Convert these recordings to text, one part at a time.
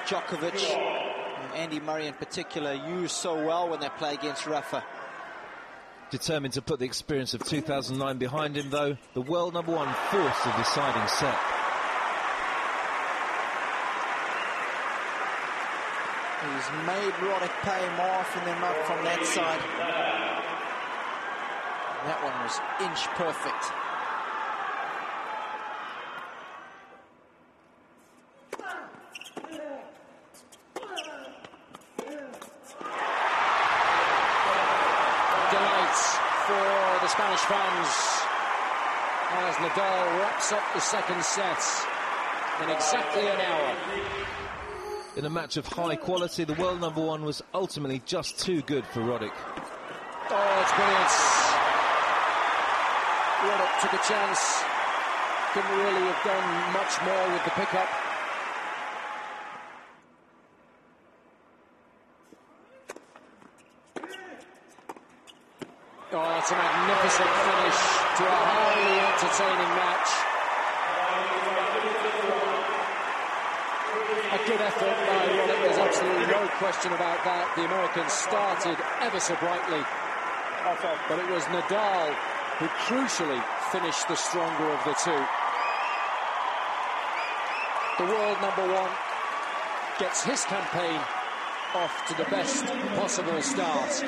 Djokovic, and Andy Murray in particular, use so well when they play against Rafa. Determined to put the experience of 2009 behind him, though, the world number one forced the deciding set. He's made Roddick pay more often than not from that side. That one was inch perfect. Delights for the Spanish fans as Nadal wraps up the second set in exactly an hour. In a match of high quality, the world number one was ultimately just too good for Roddick. Oh, it's brilliant. Roddick took a chance. Couldn't really have done much more with the pickup. Oh, it's a magnificent finish to a highly entertaining match. A good effort by Roddick, there's absolutely no question about that. The Americans started ever so brightly, but it was Nadal who crucially finished the stronger of the two. The world number one gets his campaign off to the best possible start.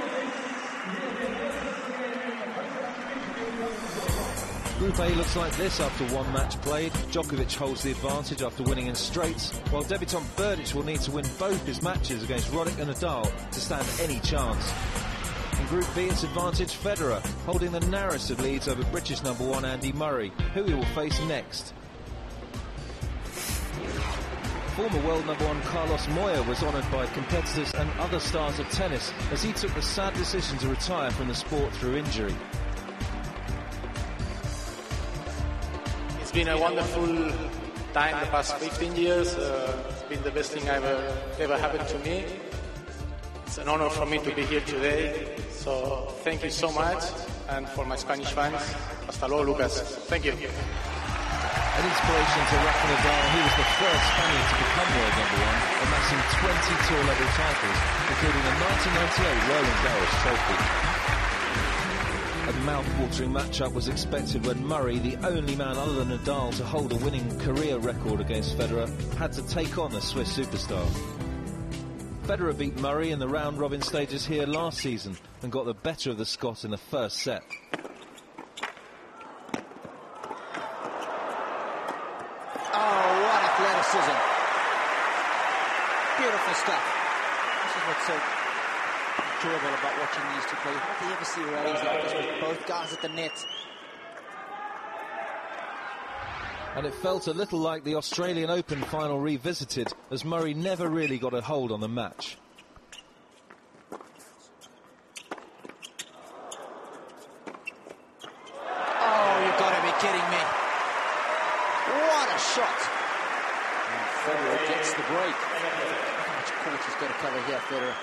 Group A looks like this after one match played. Djokovic holds the advantage after winning in straights, while debutant Berdych will need to win both his matches against Roddick and Nadal to stand any chance. In Group B, it's advantage Federer, holding the narrowest of leads over British number one Andy Murray, who he will face next. Former world number one Carlos Moya was honoured by competitors and other stars of tennis as he took the sad decision to retire from the sport through injury. It's been a wonderful time the past 15 years. It's been the best thing ever happened to me. It's an honor for me to be here today. So thank you so much. And for my Spanish fans, hasta luego, Lucas. Thank you. An inspiration to Rafa Nadal, he was the first Spaniard to become world number one, amassing 20 tour-level titles, including the 1998 Roland Garros Trophy. A mouth-watering matchup was expected when Murray, the only man other than Nadal to hold a winning career record against Federer, had to take on the Swiss superstar. Federer beat Murray in the round-robin stages here last season and got the better of the Scot in the first set. Oh, what athleticism. Beautiful stuff. This is what's so enjoyable about watching these two play. How do you ever see rallies like this with both guys at the net? And it felt a little like the Australian Open final revisited, as Murray never really got a hold on the match. Oh, you've got to be kidding me. What a shot. And Federer gets the break. How much court he's got to cover here, Federer.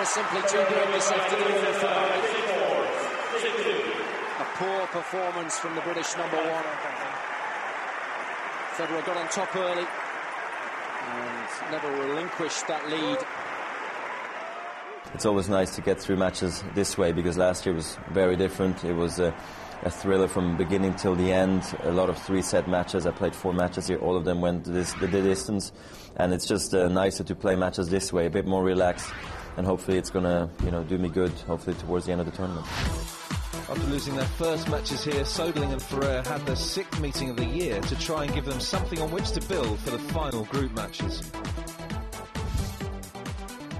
Simply too good this afternoon for a poor performance from the British number one. Federer got on top early and never relinquished that lead. It's always nice to get through matches this way because last year was very different. It was a thriller from beginning till the end. A lot of three-set matches. I played 4 matches here. All of them went the distance, and it's just nicer to play matches this way, a bit more relaxed. And hopefully it's going to, do me good, hopefully towards the end of the tournament. After losing their first matches here, Soderling and Ferrer had their 6th meeting of the year to try and give them something on which to build for the final group matches.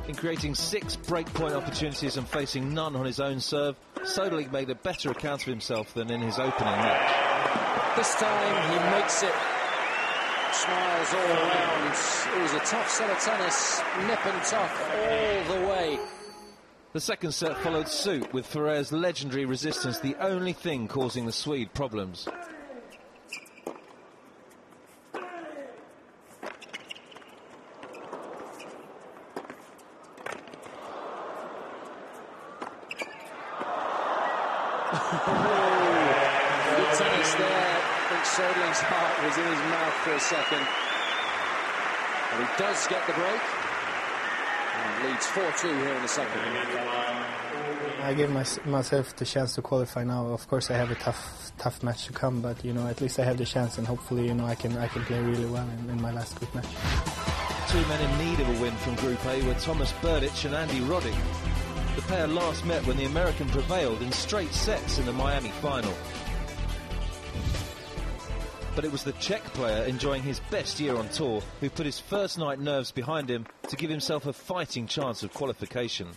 In creating 6 breakpoint opportunities and facing none on his own serve, Soderling made a better account of himself than in his opening match. This time he makes it. Smiles all around. It was a tough set of tennis, nip and tuck all the way. The second set followed suit, with Ferrer's legendary resistance the only thing causing the Swede problems. Good tennis there. I think Söderling's heart was in his mouth for a second. But he does get the break. And leads 4-2 here in the second. I give myself the chance to qualify now. Of course, I have a tough match to come, but at least I have the chance, and hopefully, I can play really well in my last group match. Two men in need of a win from Group A were Thomas Berdych and Andy Roddick. The pair last met when the American prevailed in straight sets in the Miami final. But it was the Czech player enjoying his best year on tour who put his first night nerves behind him to give himself a fighting chance of qualification.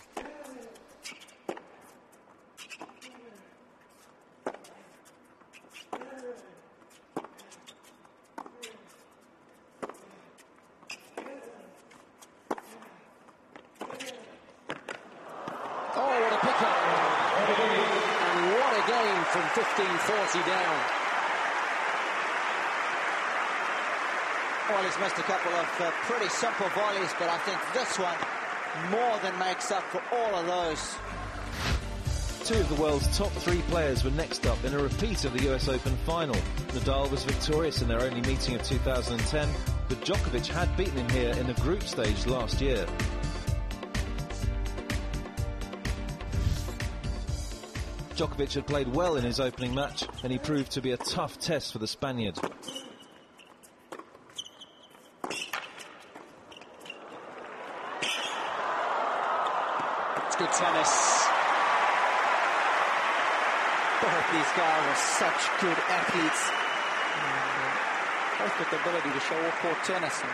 From 15-40 down. Well, he's missed a couple of pretty simple volleys, but I think this one more than makes up for all of those. Two of the world's top three players were next up in a repeat of the US Open final. Nadal was victorious in their only meeting of 2010, but Djokovic had beaten him here in the group stage last year. Djokovic had played well in his opening match, and he proved to be a tough test for the Spaniard. It's good tennis. Both these guys are such good athletes. Both got the ability to show off court tennis. And I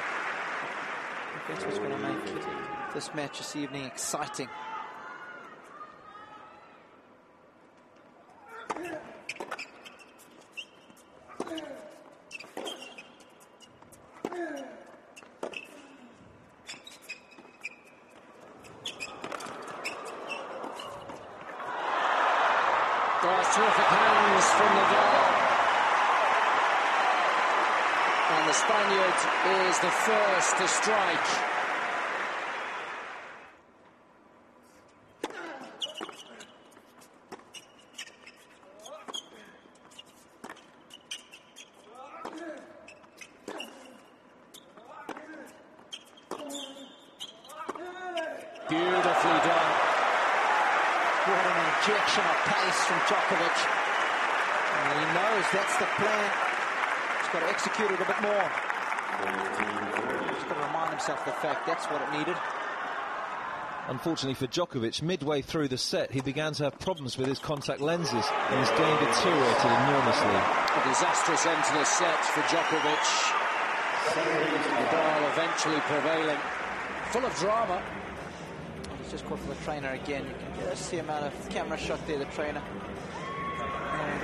think that's what's going to make this match this evening exciting. Terrific hands from Nadal. And the Spaniard is the first to strike. Beautifully done. What an injection of pace from Djokovic. And he knows that's the plan. He's got to execute it a bit more. He's got to remind himself of the fact that's what it needed. Unfortunately for Djokovic, midway through the set, he began to have problems with his contact lenses, and his game deteriorated enormously. A disastrous end to the set for Djokovic. Nadal eventually prevailing. Full of drama. He's just caught for the trainer again. You can just see him out of camera shot there, the trainer. And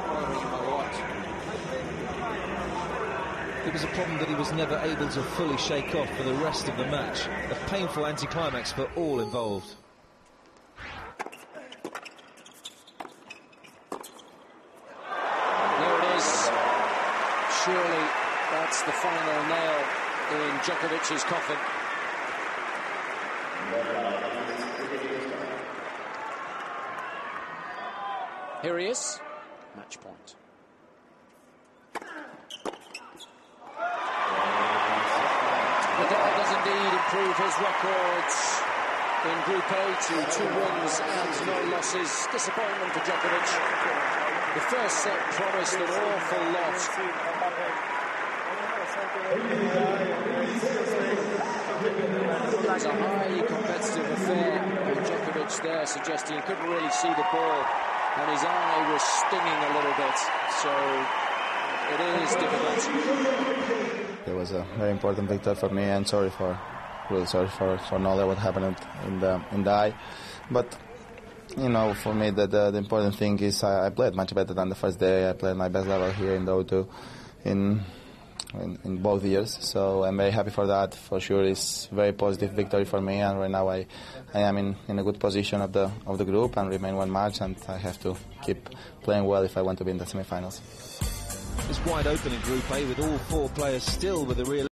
bothering him a lot. It was a problem that he was never able to fully shake off for the rest of the match. A painful anticlimax for all involved. There it is. Surely that's the final nail in Djokovic's coffin. Here he is. Match point. Nadal does indeed improve his records in Group A to 2 wins and no losses. Disappointment for Djokovic. The first set promised an awful lot. It was a highly competitive affair, and Djokovic there suggesting he couldn't really see the ball, and his eye was stinging a little bit, so it is difficult. It was a very important victory for me, and really sorry for knowing what happened in the eye. But for me, the important thing is I played much better than the first day. I played my best level here in the O2 in both years, so I'm very happy for that. For sure, it's a very positive victory for me, and right now I am in a good position of the group and remain one match, and I have to keep playing well if I want to be in the semifinals. It's wide open in Group A with all 4 players still with a real